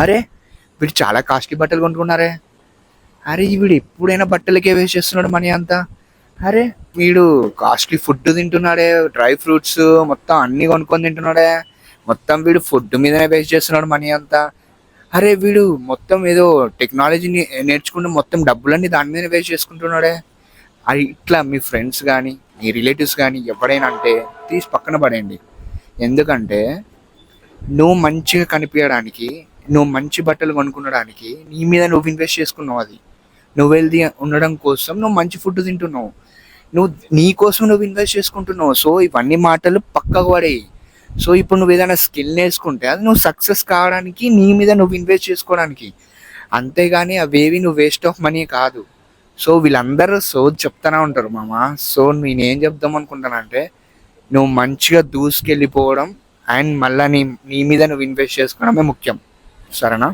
అరే వీడు చాలా కాస్ట్లీ బట్టలు కొనుక్కున్నారే, అరే వీడు ఎప్పుడైనా బట్టలకే వేస్ట్ చేస్తున్నాడు మనీ అంతా, అరే వీడు కాస్ట్లీ ఫుడ్ తింటున్నాడే, డ్రై ఫ్రూట్స్ మొత్తం అన్ని కొనుక్కొని తింటున్నాడే, మొత్తం వీడు ఫుడ్ మీదనే వేస్ట్ చేస్తున్నాడు మనీ అంతా, అరే వీడు మొత్తం ఏదో టెక్నాలజీని నేర్చుకుంటూ మొత్తం డబ్బులన్నీ దాని మీద వేస్ట్ చేసుకుంటున్నాడే. అది ఇట్లా మీ ఫ్రెండ్స్ కానీ మీ రిలేటివ్స్ కానీ ఎవడైనా అంటే తీసి పక్కన పడేయండి. ఎందుకంటే నువ్వు మంచిగా కనిపించడానికి, నువ్వు మంచి బట్టలు కొనుక్కునడానికి నీ మీద నువ్వు ఇన్వెస్ట్ చేసుకున్నావు. అది నువ్వు హెల్తీ ఉండడం కోసం నువ్వు మంచి ఫుడ్ తింటున్నావు, నువ్వు నీ కోసం నువ్వు ఇన్వెస్ట్ చేసుకుంటున్నావు. సో ఇవన్నీ మాటలు పక్కకు పడేయి. సో ఇప్పుడు నువ్వు ఏదైనా స్కిల్ నేర్చుకుంటే అది నువ్వు సక్సెస్ కావడానికి, నీ మీద నువ్వు ఇన్వెస్ట్ చేసుకోవడానికి, అంతేగాని అవేవి నువ్వు వేస్ట్ ఆఫ్ మనీ కాదు. సో వీళ్ళందరూ చెప్తానే ఉంటారు మామ. సో నేనేం చెప్దాం అనుకుంటానంటే నువ్వు మంచిగా దూసుకెళ్ళిపోవడం అండ్ మళ్ళీ నీ నీ మీద నువ్వు ఇన్వెస్ట్ చేసుకోవడమే ముఖ్యం. సరేనా?